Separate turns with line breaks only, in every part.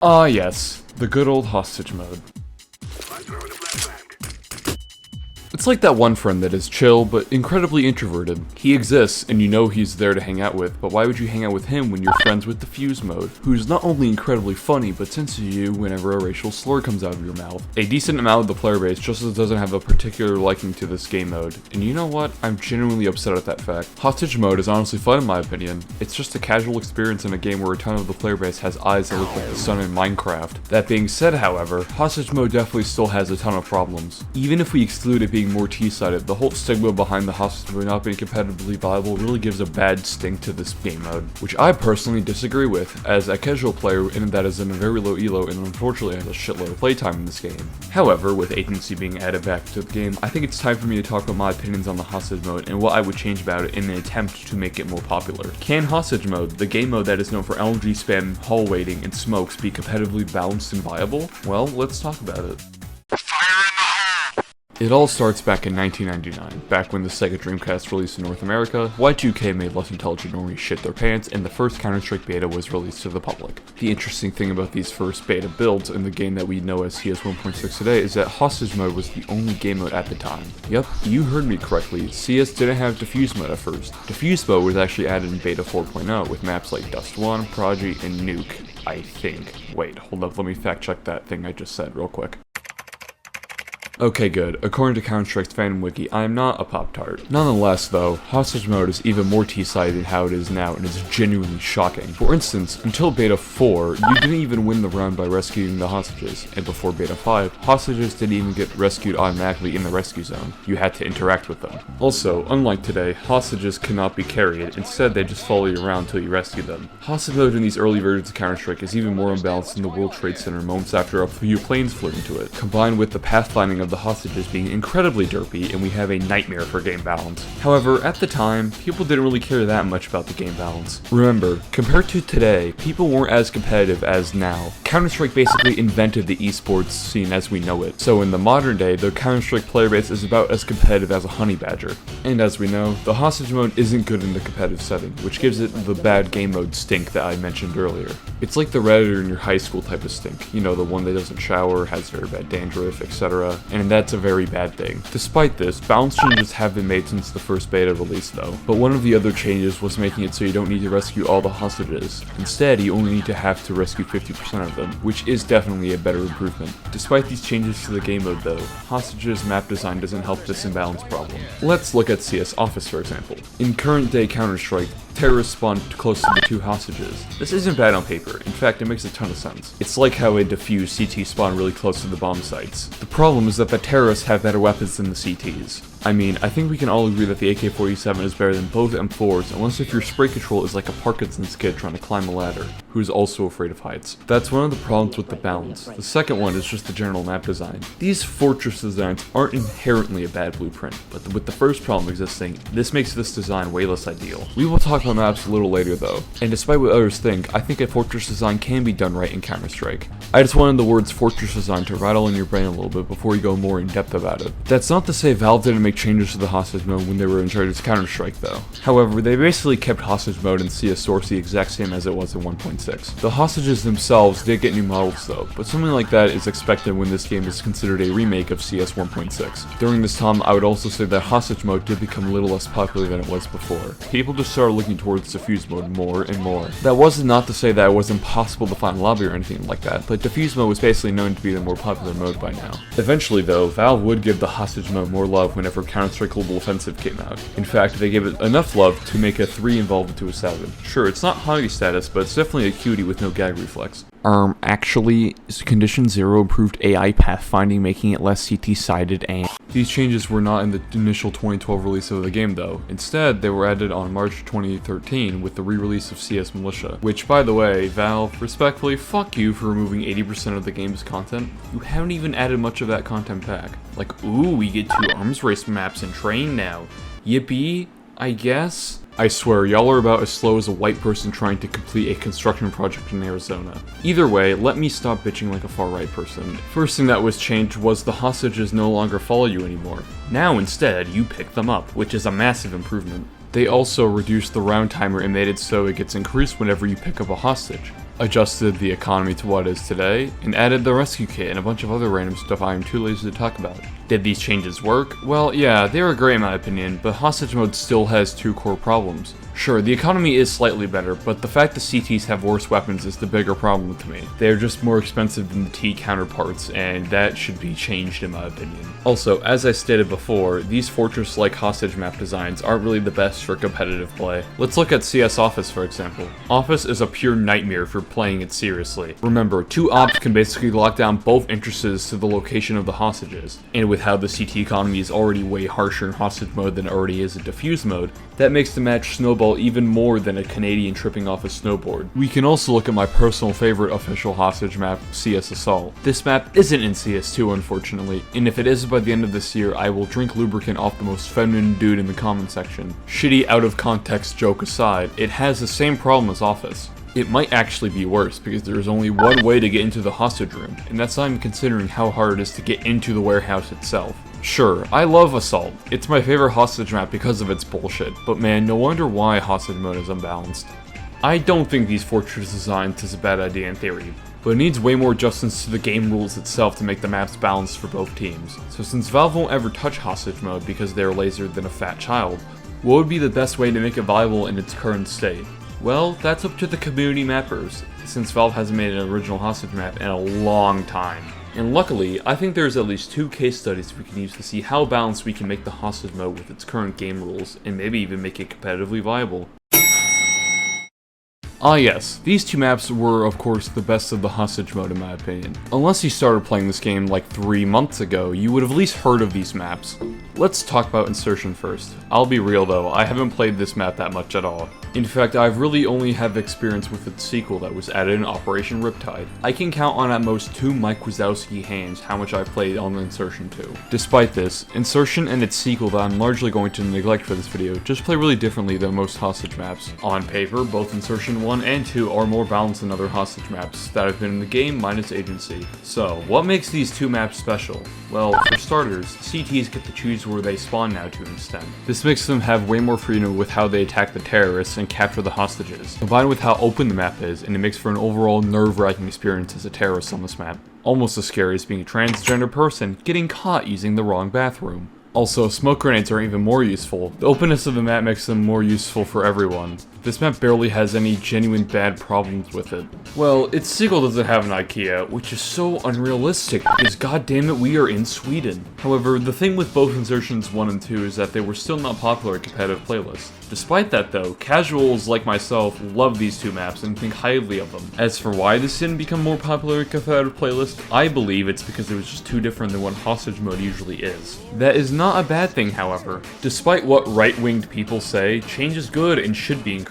Ah yes, the good old hostage mode. It's like that one friend that is chill, but incredibly introverted. He exists, and you know he's there to hang out with, but why would you hang out with him when you're friends with the 2's mode, who's not only incredibly funny, but censors you whenever a racial slur comes out of your mouth. A decent amount of the player base just doesn't have a particular liking to this game mode, and you know what? I'm genuinely upset at that fact. Hostage mode is honestly fun in my opinion. It's just a casual experience in a game where a ton of the player base has eyes that look like the sun in Minecraft. That being said, however, hostage mode definitely still has a ton of problems. Even if we exclude it being more T-sided, the whole stigma behind the hostage mode not being competitively viable really gives a bad stink to this game mode, which I personally disagree with, as a casual player and that is in a very low elo and unfortunately has a shitload of playtime in this game. However, with agency being added back to the game, I think it's time for me to talk about my opinions on the hostage mode and what I would change about it in an attempt to make it more popular. Can hostage mode, the game mode that is known for LNG spam, hall waiting, and smokes, be competitively balanced and viable? Well, let's talk about it. It all starts back in 1999, back when the Sega Dreamcast released in North America, Y2K made less intelligent normies shit their pants, and the first Counter-Strike beta was released to the public. The interesting thing about these first beta builds in the game that we know as CS 1.6 today is that hostage mode was the only game mode at the time. Yep, you heard me correctly, CS didn't have diffuse mode at first. Diffuse mode was actually added in beta 4.0 with maps like Dust 1, Prodigy, and Nuke, I think. Wait, hold up, let me fact check that thing I just said real quick. Okay, good. According to Counter-Strike's fan wiki, I am not a Pop-Tart. Nonetheless, though, hostage mode is even more T-sided than how it is now, and is genuinely shocking. For instance, until Beta 4, you didn't even win the round by rescuing the hostages, and before Beta 5, hostages didn't even get rescued automatically in the rescue zone. You had to interact with them. Also, unlike today, hostages cannot be carried, instead they just follow you around until you rescue them. Hostage mode in these early versions of Counter-Strike is even more unbalanced than the World Trade Center moments after a few planes flew into it, combined with the pathfinding of the hostages being incredibly derpy, and we have a nightmare for game balance. However, at the time, people didn't really care that much about the game balance. Remember, compared to today, people weren't as competitive as now. Counter-Strike basically invented the esports scene as we know it, so in the modern day, the Counter-Strike player base is about as competitive as a honey badger. And as we know, the hostage mode isn't good in the competitive setting, which gives it the bad game mode stink that I mentioned earlier. It's like the Redditor in your high school type of stink, you know, the one that doesn't shower, has very bad dandruff, etc., and that's a very bad thing. Despite this, balance changes have been made since the first beta release though, but one of the other changes was making it so you don't need to rescue all the hostages. Instead, you only need to have to rescue 50% of them, which is definitely a better improvement. Despite these changes to the game mode though, hostages map design doesn't help this imbalance problem. Let's look at CS Office for example. In current day Counter-Strike, terrorists spawn close to the two hostages. This isn't bad on paper, in fact it makes a ton of sense. It's like how in Diffuse CT spawn really close to the bomb sites. The problem is that the terrorists have better weapons than the CTs. I mean, I think we can all agree that the AK-47 is better than both M4s, unless if your spray control is like a Parkinson's kid trying to climb a ladder, who's also afraid of heights. That's one of the problems with the balance. The second one is just the general map design. These fortress designs aren't inherently a bad blueprint, but with the first problem existing, this makes this design way less ideal. We will talk about maps a little later though, and despite what others think, I think a fortress design can be done right in Counter-Strike. I just wanted the words fortress design to rattle in your brain a little bit before you go more in depth about it. That's not to say Valve didn't make changes to the hostage mode when they were in charge of Counter-Strike though. However, they basically kept hostage mode and CS Source the exact same as it was in 1.6. The hostages themselves did get new models though, but something like that is expected when this game is considered a remake of CS 1.6. During this time, I would also say that hostage mode did become a little less popular than it was before. People just started looking towards diffuse mode more and more. That wasn't not to say that it was impossible to find a lobby or anything like that, but diffuse mode was basically known to be the more popular mode by now. Eventually though, Valve would give the hostage mode more love whenever Counter-Strike Global Offensive came out. In fact, they gave it enough love to make a 3 evolve into a 7. Sure, it's not hottie status, but it's definitely a cutie with no gag reflex. Actually, is Condition 0 improved AI pathfinding, making it less CT-sided and... These changes were not in the initial 2012 release of the game though. Instead, they were added on March 2013 with the re-release of CS Militia, which by the way, Valve, respectfully, fuck you for removing 80% of the game's content. You haven't even added much of that content back. Like, ooh, we get 2 arms race maps in Train now. Yippee, I guess? I swear, y'all are about as slow as a white person trying to complete a construction project in Arizona. Either way, let me stop bitching like a far-right person. First thing that was changed was the hostages no longer follow you anymore. Now instead, you pick them up, which is a massive improvement. They also reduced the round timer and made it so it gets increased whenever you pick up a hostage. adjusted the economy to what it is today, and added the rescue kit and a bunch of other random stuff I am too lazy to talk about. Did these changes work? Well, yeah, they were great in my opinion, but hostage mode still has two core problems. Sure, the economy is slightly better, but the fact the CTs have worse weapons is the bigger problem to me. They are just more expensive than the T counterparts, and that should be changed in my opinion. Also, as I stated before, these fortress-like hostage map designs aren't really the best for competitive play. Let's look at CS Office for example. Office is a pure nightmare for playing it seriously. Remember, two ops can basically lock down both entrances to the location of the hostages, and with how the CT economy is already way harsher in hostage mode than it already is in diffuse mode, that makes the match snowball even more than a Canadian tripping off a snowboard. We can also look at my personal favorite official hostage map, CS Assault. This map isn't in CS2 unfortunately, and if it is by the end of this year, I will drink lubricant off the most feminine dude in the comment section. Shitty out of context joke aside, it has the same problem as Office. It might actually be worse because there is only one way to get into the hostage room, and that's not even considering how hard it is to get into the warehouse itself. Sure, I love Assault. It's my favorite hostage map because of its bullshit, but man, no wonder why hostage mode is unbalanced. I don't think these fortress designs is a bad idea in theory, but it needs way more adjustments to the game rules itself to make the maps balanced for both teams. So since Valve won't ever touch hostage mode because they're lazier than a fat child, what would be the best way to make it viable in its current state? Well, that's up to the community mappers, since Valve hasn't made an original hostage map in a long time. And luckily, I think there's at least 2 case studies we can use to see how balanced we can make the hostage mode with its current game rules, and maybe even make it competitively viable. Ah yes, these 2 maps were of course the best of the hostage mode in my opinion. Unless you started playing this game like 3 months ago, you would have at least heard of these maps. Let's talk about Insertion first. I'll be real though, I haven't played this map that much at all. In fact, I really only have experience with its sequel that was added in Operation Riptide. I can count on at most 2 Mike Wazowski hands how much I've played on Insertion 2. Despite this, Insertion and its sequel that I'm largely going to neglect for this video just play really differently than most hostage maps. On paper, both Insertion 1 and 2 are more balanced than other hostage maps that have been in the game minus Agency. So, what makes these 2 maps special? Well, for starters, CTs get to choose where they spawn now to an extent. This makes them have way more freedom with how they attack the terrorists and capture the hostages, combined with how open the map is, and it makes for an overall nerve-wracking experience as a terrorist on this map. Almost as scary as being a transgender person getting caught using the wrong bathroom. Also, smoke grenades are even more useful. The openness of the map makes them more useful for everyone. This map barely has any genuine bad problems with it. Well, its sequel doesn't have an IKEA, which is so unrealistic because goddammit we are in Sweden. However, the thing with both Insertions 1 and 2 is that they were still not popular in competitive playlists. Despite that though, casuals like myself love these 2 maps and think highly of them. As for why this didn't become more popular in competitive playlists, I believe it's because it was just too different than what hostage mode usually is. That is not a bad thing, however. Despite what right-winged people say, change is good and should be encouraged.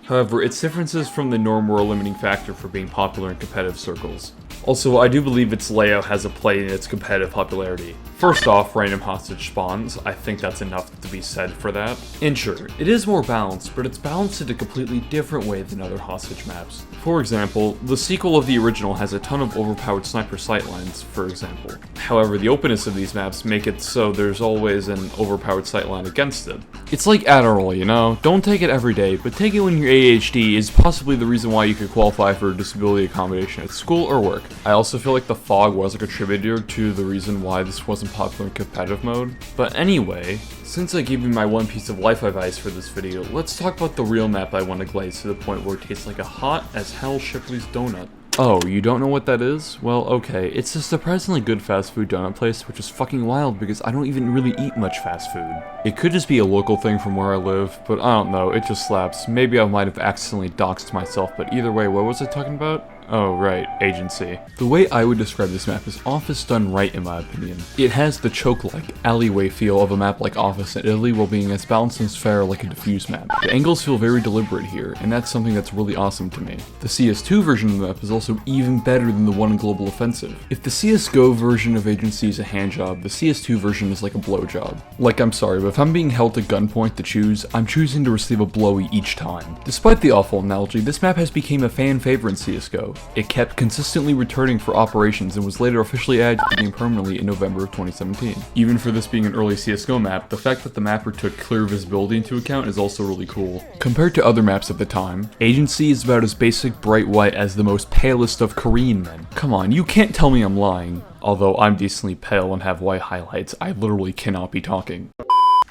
However, its differences from the norm were a limiting factor for being popular in competitive circles. Also, I do believe its layout has a play in its competitive popularity. First off, random hostage spawns. I think that's enough to be said for that. And sure, it is more balanced, but it's balanced in a completely different way than other hostage maps. For example, the sequel of the original has a ton of overpowered sniper sightlines, for example. However, the openness of these maps make it so there's always an overpowered sightline against it. It's like Adderall, you know? Don't take it every day, but take it when your ADHD is possibly the reason why you could qualify for disability accommodation at school or work. I also feel like the fog was a contributor to the reason why this wasn't popular in competitive mode. But anyway, since I gave you my one piece of life advice for this video, let's talk about the real map I want to glaze to the point where it tastes like a hot as hell Shipley's donut. Oh, you don't know what that is? Well, okay, it's a surprisingly good fast food donut place, which is fucking wild because I don't even really eat much fast food. It could just be a local thing from where I live, but I don't know, it just slaps. Maybe I might have accidentally doxed myself, but either way, what was I talking about? Oh, right, Agency. The way I would describe this map is Office done right in my opinion. It has the choke-like, alleyway feel of a map like Office in Italy while being as balanced and fair like a diffuse map. The angles feel very deliberate here, and that's something that's really awesome to me. The CS2 version of the map is also even better than the one in Global Offensive. If the CSGO version of Agency is a handjob, the CS2 version is like a blowjob. Like, I'm sorry, but if I'm being held to gunpoint to choose, I'm choosing to receive a blowy each time. Despite the awful analogy, this map has become a fan favorite in CSGO. CSGO. It kept consistently returning for operations and was later officially added to the game permanently in November of 2017. Even for this being an early CSGO map, the fact that the mapper took clear visibility into account is also really cool. Compared to other maps at the time, Agency is about as basic bright white as the most palest of Korean men. Come on, you can't tell me I'm lying. Although I'm decently pale and have white highlights, I literally cannot be talking.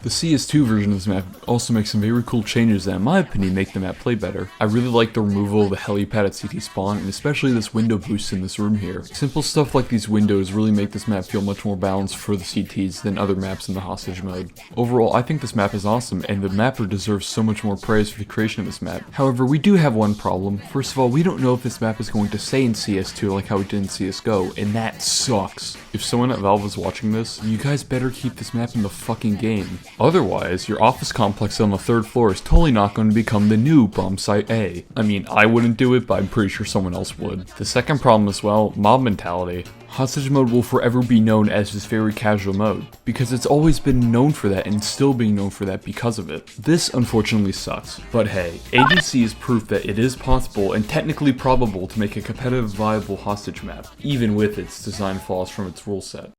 The CS2 version of this map also makes some very cool changes that in my opinion make the map play better. I really like the removal of the helipad at CT spawn, and especially this window boost in this room here. Simple stuff like these windows really make this map feel much more balanced for the CTs than other maps in the hostage mode. Overall, I think this map is awesome, and the mapper deserves so much more praise for the creation of this map. However, we do have one problem. First of all, we don't know if this map is going to stay in CS2 like how it did in CSGO, and that sucks. If someone at Valve is watching this, you guys better keep this map in the fucking game. Otherwise, your office complex on the 3rd floor is totally not going to become the new bomb site A. I mean, I wouldn't do it, but I'm pretty sure someone else would. The second problem as well, mob mentality. Hostage mode will forever be known as this very casual mode, because it's always been known for that and still being known for that because of it. This unfortunately sucks, but hey, Agency is proof that it is possible and technically probable to make a competitive viable hostage map, even with its design flaws from its rule set.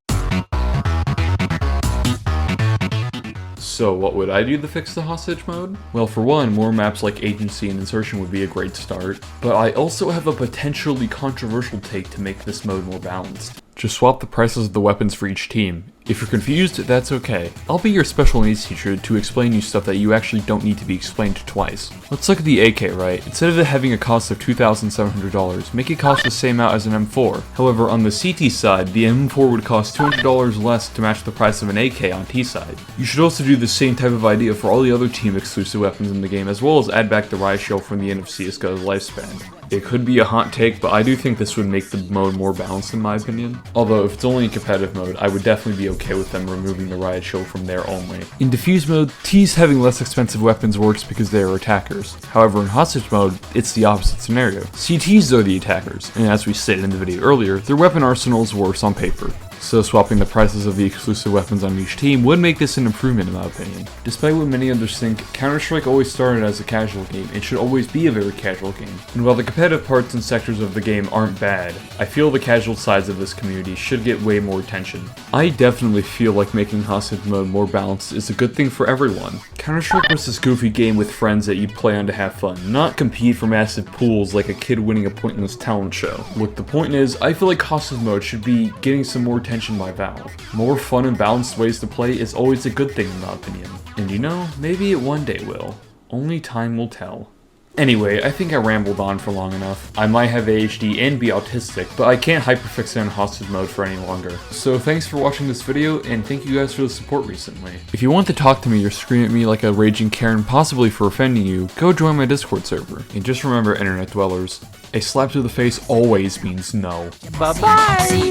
So what would I do to fix the hostage mode? Well, for one, more maps like Agency and Insertion would be a great start, but I also have a potentially controversial take to make this mode more balanced. Just swap the prices of the weapons for each team. If you're confused, that's okay. I'll be your special needs teacher to explain you stuff that you actually don't need to be explained twice. Let's look at the AK, right? Instead of it having a cost of $2,700, make it cost the same amount as an M4. However, on the CT side, the M4 would cost $200 less to match the price of an AK on T side. You should also do the same type of idea for all the other team exclusive weapons in the game, as well as add back the riot shield from the end of CSGO's lifespan. It could be a hot take, but I do think this would make the mode more balanced in my opinion. Although if it's only in competitive mode, I would definitely be okay with them removing the riot shield from there only. In defuse mode, T's having less expensive weapons works because they are attackers. However, in hostage mode, it's the opposite scenario. CTs are the attackers, and as we stated in the video earlier, their weapon arsenal is worse on paper. So swapping the prices of the exclusive weapons on each team would make this an improvement in my opinion. Despite what many others think, Counter-Strike always started as a casual game and should always be a very casual game. And while the competitive parts and sectors of the game aren't bad, I feel the casual sides of this community should get way more attention. I definitely feel like making hostage mode more balanced is a good thing for everyone. Counter-Strike was this goofy game with friends that you play on to have fun, not compete for massive pools like a kid winning a pointless talent show. Look, the point is, I feel like hostage mode should be getting some more attention by Valve. More fun and balanced ways to play is always a good thing in my opinion. And you know, maybe it one day will. Only time will tell. Anyway, I think I rambled on for long enough. I might have ADHD and be autistic, but I can't hyperfixate on hostage mode for any longer. So thanks for watching this video, and thank you guys for the support recently. If you want to talk to me or scream at me like a raging Karen possibly for offending you, go join my Discord server. And just remember, internet dwellers, a slap to the face always means no.
Bye-bye!